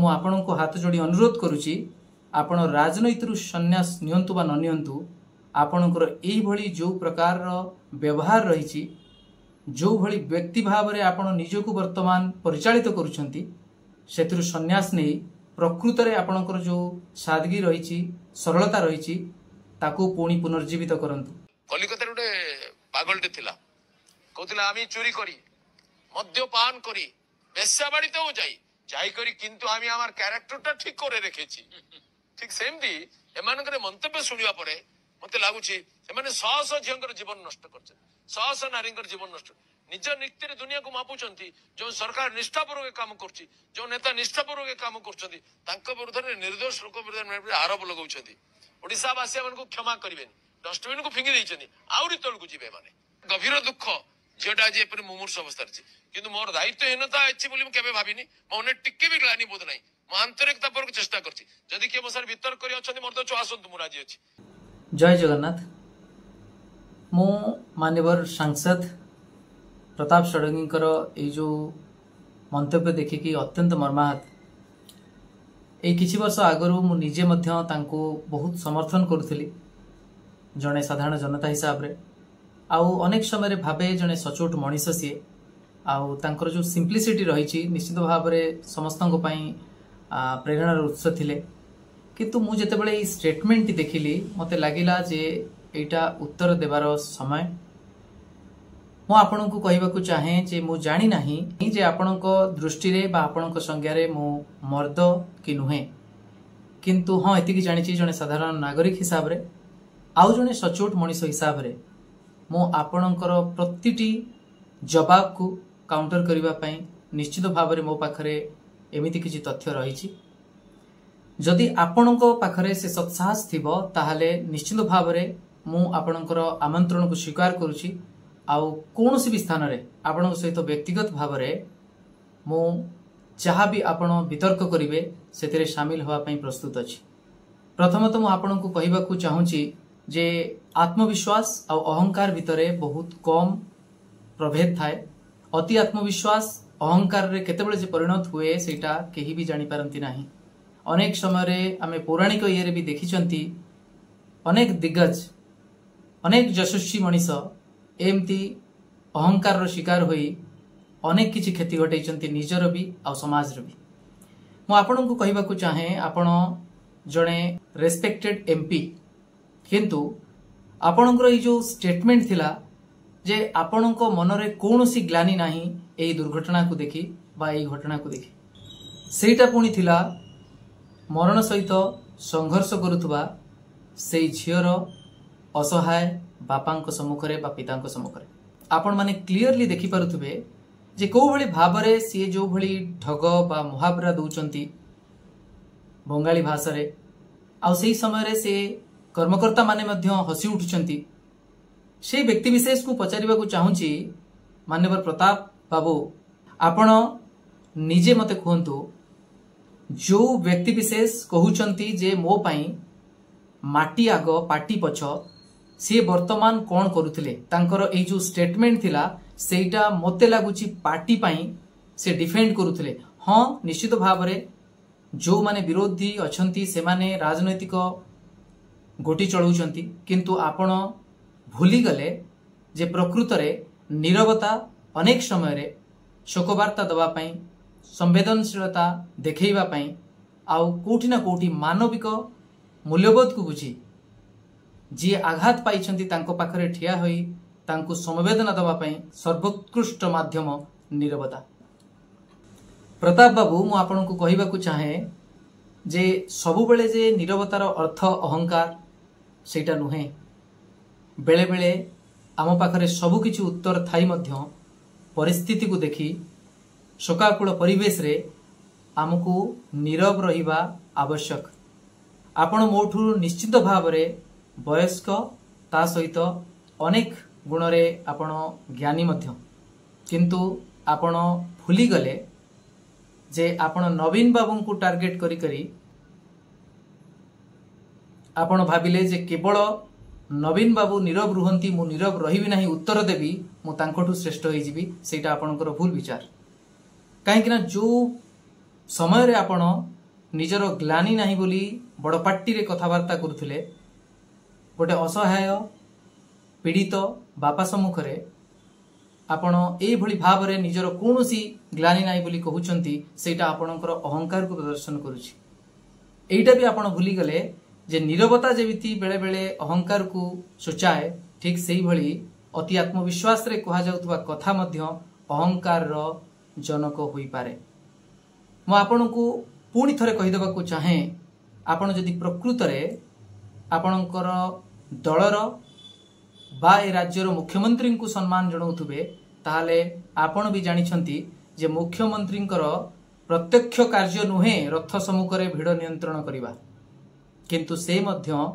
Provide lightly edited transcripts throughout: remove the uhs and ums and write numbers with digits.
मु आपण को हाथ जोड़ी अनुरोध करुच्ची आपण राजनीति संन्यास नियंतु बा न नियंतु आपणकर एई भली जो प्रकार व्यवहार रही जो भली व्यक्ति भाव में आपण निजको वर्तमान परिचालित करुछंती सेतुरु संन्यास नहीं प्रकृत रे आपणकर जो सादगी रही सरलता रही ताकू पुणी पुनर्जीवित करंतु। कलिकता गोटे पागलटे थिला कहतिला आमी चोरी करी मद्यपान करी बेश्याबाड़ी तो जाई जाई करी किंतु आमी आमार कैरेक्टरटा ठीक करे रेखेछि। ठीक सेमती एमानकर मंतव्य सुनिबा परे मते लागुछि एमाने शह शह झियंकर जीवन नष्ट करछन शह शह नारींकर जीवन नष्ट निज नीति दुनिया को मापुचंती जो सरकार निष्ठापूर्वक काम करछि जो नेता निष्ठापूर्वक काम करछंती तांको विरुद्ध निर्दोष लोक विरुद्ध आरोप लगाउछंती ओडिसा वासी मानकु क्षमा करिवेनी डस्टबिन को फिंगी देइछंती आउरी तळकु जिवे माने गभीर दुख जेटा जे पर मुमूर्ष अवस्था अछि किंतु मोर दायित्वहीनता अछि बोली म केबे भाबिनी मने टिक्के भी ग्लानि बोध नाही म आंतरिकता पर चेष्टा करछि जदि के मसार भीतर करी अछंती मोर तो चुआसंतु मु राजी अछि। जय जगन्नाथ। मु मान्यवर सांसद प्रताप षडंगीकर ये जो मंतव्य देखिकी अत्यंत मर्माहत ये किछि वर्ष आगरू मु निजे मध्य तांको बहुत समर्थन करुथिली जने साधारण जनता हिसाब रे आउ अनेक समय भावे जने सचोट मनीष सी आउ तांकर जो सिंप्लिसिटी रही निश्चित भाव में समस्त प्रेरणार उत्स थिले किंतु मु जेतेबेले ई स्टेटमेंट टी देखिली मते लागिला जे एटा उत्तर देबार समय मु आपनको कहबाकू चाहे जे मु जानी नाही जे आपनको दृष्टि रे बा आपनको संज्ञा रे मु मर्द कि नुहे किंतु हाँ एतिकी जानिछि जने साधारण नागरिक हिसाब रे आउ जने सचोट मनीष हिसाब रे मु आपणकर प्रतिटी जवाब को काउंटर करिबा पई निश्चित भाव रे मो पाखरे एमिति किछि तथ्य रहिछि जदि आपणको पाखरे से सत्साहस थिबो ताहाले निश्चित भाव रे मु आपणकर आमंत्रण को स्वीकार करूछि आउ कोनोसी भी स्थान रे आपणक सहित व्यक्तिगत भाव रे मु जहाँ भी आपण वितर्क करिवे सेतिरे शामिल होवा पई प्रस्तुत अछि। प्रथमतः मु आपणको कहबाकू चाहूछि जे आत्मविश्वास और अहंकार भितरे बहुत कम प्रभेद थाए। अति आत्मविश्वास अहंकार रे केतेबेले जे परिणत हुए सेटा केही भी जानि पारंती नाही। अनेक समय रे आमे पौराणिक ये रे भी देखिचंती अनेक दिग्गज अनेक यशस्वी मनीष एमती अहंकार रो शिकार होई अनेक किछि क्षति घटैचंती निजर भी आ समाज रे भी। मु आपनकु कहबाकू चाहे आपण जणे रेस्पेक्टेड एमपी किंतु आपणकर ये जो स्टेटमेंट थिला जे आपणको मनरे कोनोसी ग्लानि नाही एई दुर्घटना को देखि बा एई घटना को देखि सेटा पुनी थिला मरण सहित संघर्ष करुथबा सेई झियर असहाय बापांको सम्मुखरे बा पितांको सम्मुखरे आपण माने क्लियरली देखि पारुथबे जे को भली भाबरे सी जो भली ठग बा मुहावरा दउचंती बंगाली भाषा रे आ सेई समय रे से कर्मकर्ता माने मध्य हसी उठुचंती से व्यक्ति विशेष को पचारिबा को चाहूची मान्यवर प्रताप बाबू आपण निजे मते कहंतु जो व्यक्ति विशेष कहउचंती जे मो पई माटी आग पाटी पछ से वर्तमान कौन करुथिले तांकर ए जो स्टेटमेंट थिला सेटा मते लागुची पार्टी पई से डिफेंड करुथिले। हाँ निश्चित भाव रे जो माने विरोधी अछंती से माने राजनैतिक गोटी चलाउचंती किंतु आपण भूली गले जे प्रकृत रे नीरवता अनेक समय रे शोकवार्ता दवा पई संवेदनशीलता देखैबा पई आउ कोठी ना कोठी मानविक मूल्यबोध को बुझी जी आघात पाइछंती तांको पाखरे ठिया होई तांको समवेदना दवा पई सर्वोत्कृष्ट माध्यम नीरवता। प्रताप बाबू मु आपनको कहिबाकू चाहे जे सबु बेले जे नीरवतार अर्थ अहंकार सेटा नुहे बेले बेले आम पाखरे सबु किछि उत्तर थाई मध्य परिस्थिति को देखि शोकाकुल परिवेश रे आमको नीरव रहिबा आवश्यक। आपण मोठू निश्चित भाव रे वयस्क ता सहित अनेक गुण रे आपण ज्ञानी मध्य किंतु आपण भूली गले जे आपण नवीन बाबू को टार्गेट करी करी आपण भाबिले जे केवल नवीन बाबू नीरव रुहंती मु नीरव रहिबी नाही उत्तर देबी मु तांकोठू श्रेष्ठ होई जिबी सेटा आपणकर भूल विचार। काहे कि ना जो समय रे आपण निजर ग्लानी नाही बोली बड़ पार्टी रे कथबार्ता करुथिले गोटे असहाय पीड़ित बापा सम्मुख रे आपण एई भली भाव रे निजर कोनोसी ग्लानी नाही बोली कहउचंती सेटा आपणकर अहंकार को प्रदर्शन करूची। एइटा भी आपण भूली गले जे नीरवता जेमिति बेले बेले अहंकार को सूचाए ठीक सेही भली अति आत्मविश्वास रे कहा जाउतबा कथा मध्य अहंकार रो जनक होई पारे। मो आपनकु पुणी थरे कहि देबा को चाहे आपण जदि प्रकृत रे आपणकर दलर बा ए राज्यर मुख्यमंत्री को सम्मान जणाउथुबे ताहाले आपण भी जानिछंती जे मुख्यमंत्रींकर प्रत्यक्ष कार्य नुहे रथ सम्मुख रे भिड़ नियंत्रण करिबा किंतु से मध्य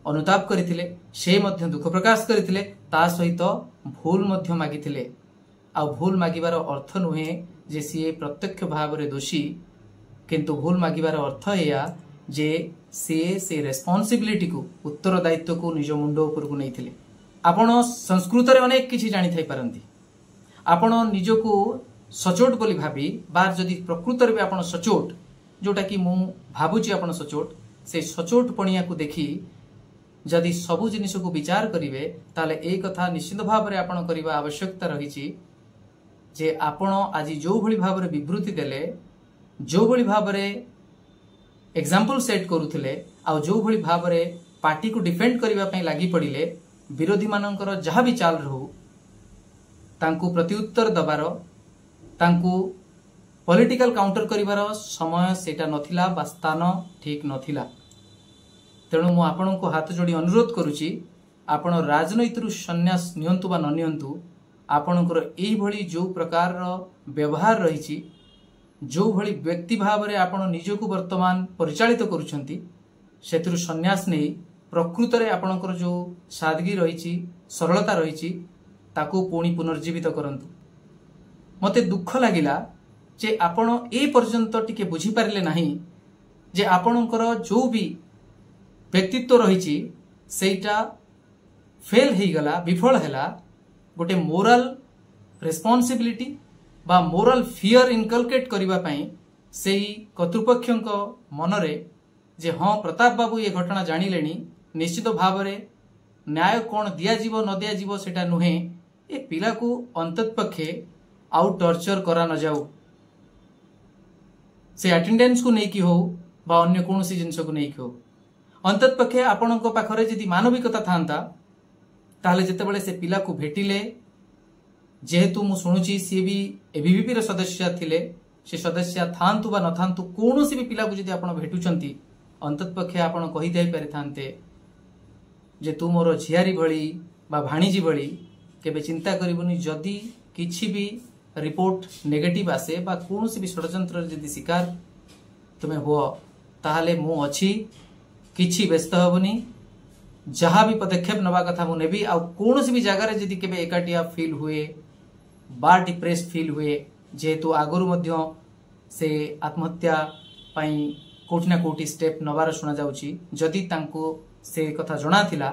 अनुताप करथिले से मध्य दुख प्रकाश करथिले ता सहित भूल मध्य मागिथिले आ भूल मागिबार अर्थ नुहे जे सी प्रत्यक्ष भाव रे दोषी किंतु भूल मागिबार अर्थ एया जे से रेस्पॉन्सिबिलिटी को उत्तरदायित्व को निज मुंड ऊपर को नैथिले। आपण संस्कृत रे अनेक किछि जानि थाई पारंती आपण निजको सचोट बोली भाबी बार जदि प्रकृत रे आपण सचोट जोटा कि मु भाबुची आपण सचोट से सचोट पणिया को देखी जदि सबु जिनिस को विचार करिवे ताले ए कथा निश्चित भाव रे आपण करिवा आवश्यकता रहिछि जे आपण आज जो भली भाव रे विवृति देले जो भली भाव रे एग्जांपल सेट करूथिले आ जो भली भाव रे पार्टी को डिफेंड करिवा पई लागि पड़िले विरोधी मानकर जहाँ भी चाल रहू तांकु प्रत्युत्तर दबार तांकु पॉलिटिकल काउंटर करिवार समय सेटा नथिला बा स्थान ठीक नथिला। तेणु मु आपण को हाथ जोड़ी अनुरोध करुची आपण राजनीति रु संन्यास नियंतु बा न नियंतु आपणकर एई भली जो प्रकार व्यवहार रहिछि जो भली व्यक्ति भाव रे आपण निजको वर्तमान परिचालित करूछंती सेतु संन्यास नै प्रकृत रे आपणकर जो सादगी रहिछि सरलता रहिछि ताकू पुणी पुनर्जीवित करंतु। मते दुख लागिला जे आपण ए पर्यंत टिके बुझी पारिले नाही जे आपणकर जो भी व्यक्तित्व रहिछि सेटा फेल हेई गला विफल हैला गोटे मोरल रेस्पॉन्सिबिलिटी बा मोरल फियर इनकलकेट करिवा पई सेई कर्तृपक्षक मनरे जे हाँ प्रताप बाबू ये घटना जानिलेनी निश्चित भाव रे न्याय कौन दिया जीवो न दिया जीवो सेटा नुहे ए पिला को अंततपक्षे आउ टॉर्चर करा न जाऊ से अटेंडेंस को नहीं की हो बा अन्य कोनोसी जिंस को नहीं की हो अंततपक्षे आपणक पाखरे जदि मानविकता थांता ताहले जेतेबेले से पिला को भेटिले जेहेतु मु सुनुची सी भी एबीवीपी रे सदस्य थिले से सदस्य थांतु बा न थांतु कोनोसी भी पिला को जदि आपण भेटुचंती अंततपक्षे आपण कहि देई पारि थांते जे तू मोर झियारी भली बा भाणीजी भली केबे चिंता करिबुनी जदि किछि भी रिपोर्ट नेगेटिव आसे बा कोनोसी भी षडयंत्र जदि शिकार तुमे हो ताहले मु अछि किछि व्यस्त हबुनी जहाँ भी पदक्षेप नवा कथा मु नेबी आ कोनोसी भी जगह रे जदि केबे एकाटिया फील हुए बा डिप्रेस फील हुए जेहेतु आगरु मध्य से आत्महत्या पई कोठी ना कोठी स्टेप नवार सुना जाउची जदि तांको से कथा जणा थिला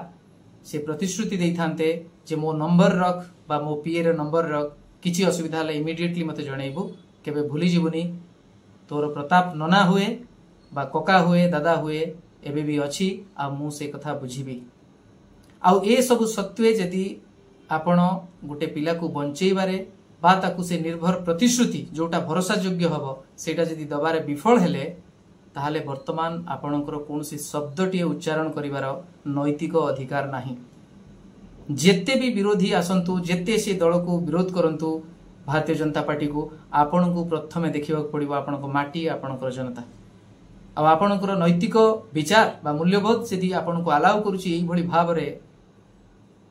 से प्रतिश्रुति देई थांते जे मो नंबर रख बा मो पीए रे नंबर रख किछि असुविधा हले इमिडिएटली मते जणाइबो केबे भूली जीवनी तोर प्रताप नना हुए बा कका हुए दादा हुए एबे भी अछि आ मु से कथा बुझीबी आउ ए सब सत्वे जदि आपण गोटे पिला को बंचेइबारे बा ताकू से निर्भर प्रतिश्रुति जोटा भरोसा योग्य हबो सेटा जदि दबारे विफल हेले ताहले वर्तमान आपणकर कोनोसी शब्दटी उच्चारण करिवार नैतिक अधिकार नाही। जेते भी विरोधी आसंतु जेते से दल को विरोध करंतु भारतीय जनता पार्टी को आपण को प्रथमे देखिबा पड़िबो आपणको माटी आपणकर जनता आ आपणकर नैतिक विचार बा मूल्यबोध जदि आपणको अलाउ करूची एई भली भाव रे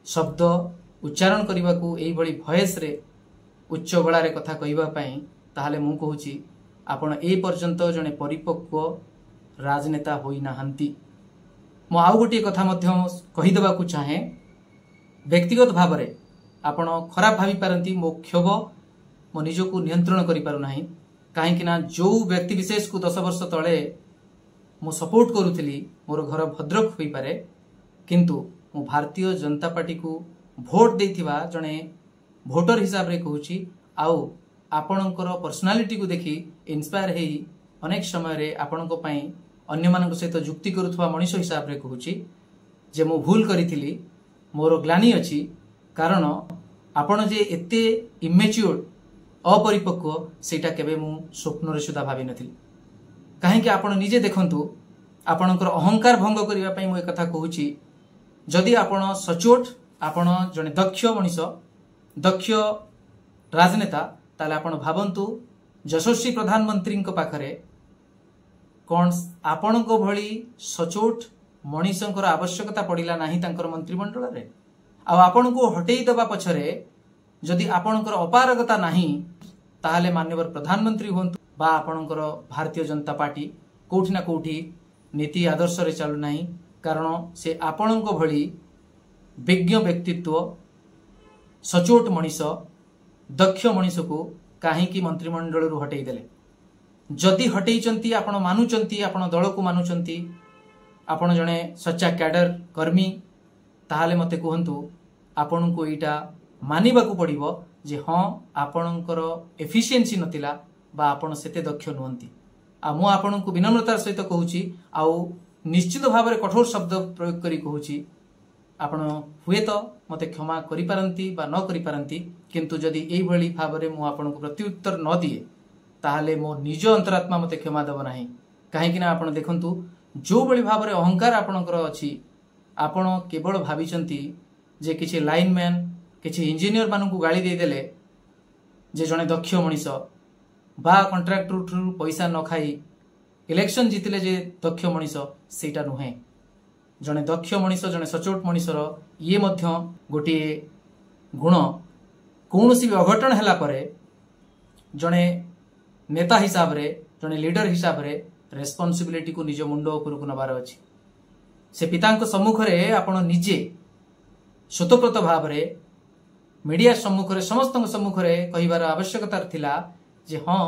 शब्द उच्चारण करिबा को एई भली भयस रे उच्च गळा रे कथा कहिबा पई ताहले मु कहूची आपण ए पर्यंत जने परिपक्व राजनेता होई नाहंती। मु आउ गोटे कथा मध्य कहि देबा को चाहे व्यक्तिगत भाव रे आपण खराब भाबी पारंती मो क्षोभ मो निजको नियंत्रण करि पारु नाही काहे कि ना जो व्यक्ति विशेष को 10 वर्ष तळे मु सपोर्ट करूथली मोर घर भद्रक होई पारे किंतु मु भारतीय जनता पार्टी को भोट देथिबा जने भोटर हिसाब रे कहूची आउ आपणकर पर्सनालिटी को देखी इंस्पायर हेई अनेक समय आपण अन्य मान सहित जुक्ति करुवा मनीष हिसाब से कहूँ जे मु भूल करी मोर ग्लानी अच्छी कारण आपण जे एते इमेच्योर अपरिपक्व सेटा केबे मु स्वप्न रे सुधा भाबी नथिली काहेकि आपण निजे देखंतु आपणकर अहंकार भंग करिवा पई मु एक कथा कहूची जदि आपण सचोट आपण जने दक्ष मनीष दक्ष राजनेता ताले आपण भाबंतु यशस्वी प्रधानमंत्री पाखरे कौन आपण भली सचोट मनीषंकर आवश्यकता पड़िला नाही तांकर मंत्रिमंडल रे आपण को हटेई दबा पछरे जदि आपणकर अपारगता नाही ताहले माननीय प्रधानमंत्री होंतु बा आपणकर भारतीय जनता पार्टी कोठी ना कोठी नीति आदर्श रे चालू नाही कारण से आपणक भली विज्ञ व्यक्तित्व सचोट मनीष दक्ष मनीष को काहेकि मंत्रिमंडल रु हटेई देले जदि हटेइचंती आपण मानुचंती आपण दल को मानुचंती आपण जने सच्चा कैडर कर्मी ताहाले मते कहंतु आपण को एटा मानिबा को पड़िबो जे हां आपणकर एफिशिएंसी नतिला बा आपण सेते दक्ष नुहंती आ मु आपण को विनम्रतार सहित कहूची आ निश्चित भाव में कठोर शब्द प्रयोग करी कहूची आपण हुए तो मते क्षमा करि पारंती बा न करि पारंती किंतु जदि एई भली भाव में मु आपण को प्रत्युत्तर न दिए ताहले मो निज अंतरात्मा मते क्षमा देव नाही काहेकि ना आपण देखंतु जो बड़ी भाव में अहंकार आपणकर अछि आपण केवल भाविचंती जे किछि लाइनमैन किछि इंजीनियर मानन को गाली दे देले जे जने दक्ष मनीष बा कॉन्ट्रैक्टर ठू पैसा न खाई इलेक्शन जीतिले जे दक्ष मनीष सेटा नुहे जने दक्ष मनीष जने सचोट मनीषर ये मध्य गोटे गुण कौनसी भी अघटन हैला परे जने नेता हिसाब रे जने लीडर हिसाब रे रेस्पॉन्सिबिलिटी को निज मुंड ऊपर को नबार अछि से पितांक सम्मुख रे आपण निजे स्वतःप्रत भाव रे मीडिया सम्मुख रे समस्त सम्मुख रे कहिबार आवश्यकता थिला जे हां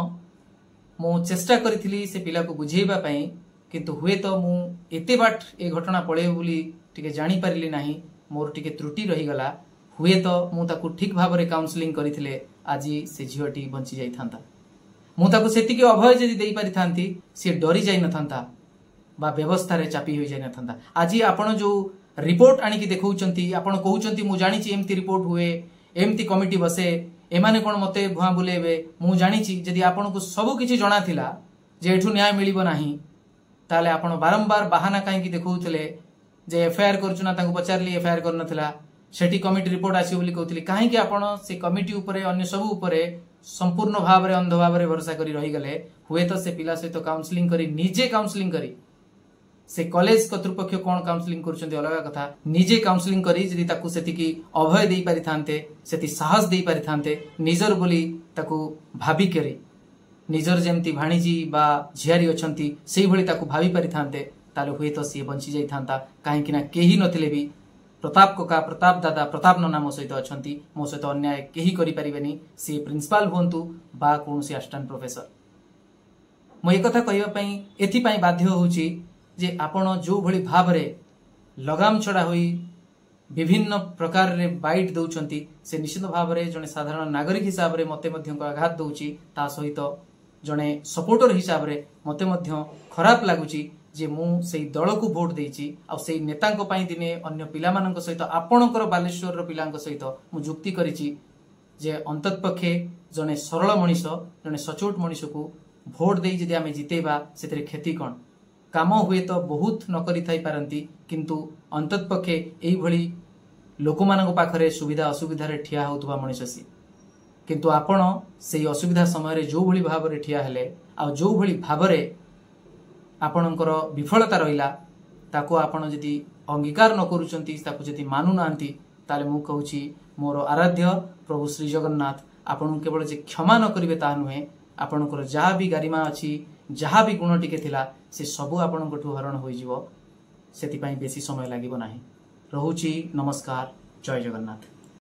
मु चेष्टा करिथिली से पिला को बुझेइबा पई किंतु हुए तो मु एते बाट ए घटना पळे बोली टिके जानि पारिली नाही मोर टिके त्रुटि रही गला हुए तो मु ताकू ठीक भाव रे काउंसलिंग करिथिले आजी से झियोटी बंची जाई थांता मु ताकू सेतिके अभय जदि देई पारि थांती से डरी जाई न थांता बा व्यवस्था रे चापी होई जाई न थांता आजी आपण जो रिपोर्ट आनी की देखौचंती आपण कहउचंती मु जानि छि एमती रिपोर्ट हुए एमती कमिटी बसे एमाने कोन मते भुआ बुलेबे मु जानि छि जदि आपण को सब किछि जणा थिला जे एठु न्याय मिलिबो नाही ताले आपण बारंबार बहाना काहे की देखौतले जे एफआईआर करचुना तांको पचारली एफआईआर कर नथिला सेठी कमिटी रिपोर्ट आसी बोली कहउतली काहे की आपण से कमिटी ऊपरे अन्य सब ऊपरे संपूर्ण भाव रे अंध भाव रे भरोसा करी रही गले हुए तो से पिला सहित काउंसलिंग करी निजे काउंसलिंग करी से कॉलेज कर्तृपक्ष कोन काउंसलिंग करछन्ती अलग कथा निजे काउंसलिंग करी जदि ताकू सेति की अभय देई पारि थांते सेति साहस देई पारि थांते निजर बोली ताकू भाबी करी निजर जेमती भाणीजी बा झियारी अछंती सेही भली ताकू भाबी पारि थांते ताले हुए तो से बंची जाई थांता काहे कि ना केही नथिले भी प्रताप कोका प्रताप दादा प्रताप नना मो सहित अछंती मो सहित अन्याय केही करि परिबेनी से प्रिंसिपल होंतु बा कोनसी असिस्टेंट प्रोफेसर मो एक कथा कहिबा पई एथि पई बाध्य होउची जे आपण जो भली भाव रे लगाम छड़ा होई विभिन्न प्रकार रे बाइट दउचंती से निश्चित भाव रे जने साधारण नागरिक हिसाब रे मते मध्य आघात दउची ता सहित जने सपोर्टर हिसाब रे मते मध्य खराब लागुची जे मु सेई दल को वोट देइची आ सेई नेता को पई दिने अन्य पिला मानक सहित आपणकर बालेश्वर रो पिलांक सहित मु जुक्ति करिची जे अंततपक्षे जने सरल मनीष जने सचोट मनीष को वोट देई जदि आमे जितेबा सेतरे खेती कोन काम हुए तो बहुत न करि थाई पारंती किंतु अंततपक्षे एई भली लोक मानक पाखरे सुविधा असुविधा रे ठिया होतबा मनीष सी किंतु आपण सेई असुविधा समय रे जो भली भाव रे ठिया हेले आ जो भली भाव रे आपणकर विफलता रहिला ताको आपण जदि अंगीकार न करूचंती ताको जदि मानु नांती ताले मु कहूची मोर आराध्य प्रभु श्री जगन्नाथ आपण केवल जे क्षमा न करिवे ता नुहे आपणकर जहा भी गरिमा अछि जहा भी गुण टिके थिला से सबु आपणकठु हरण होई जिवो सेति पई बेसी समय लागिबो नाही रहुची नमस्कार जय जगन्नाथ।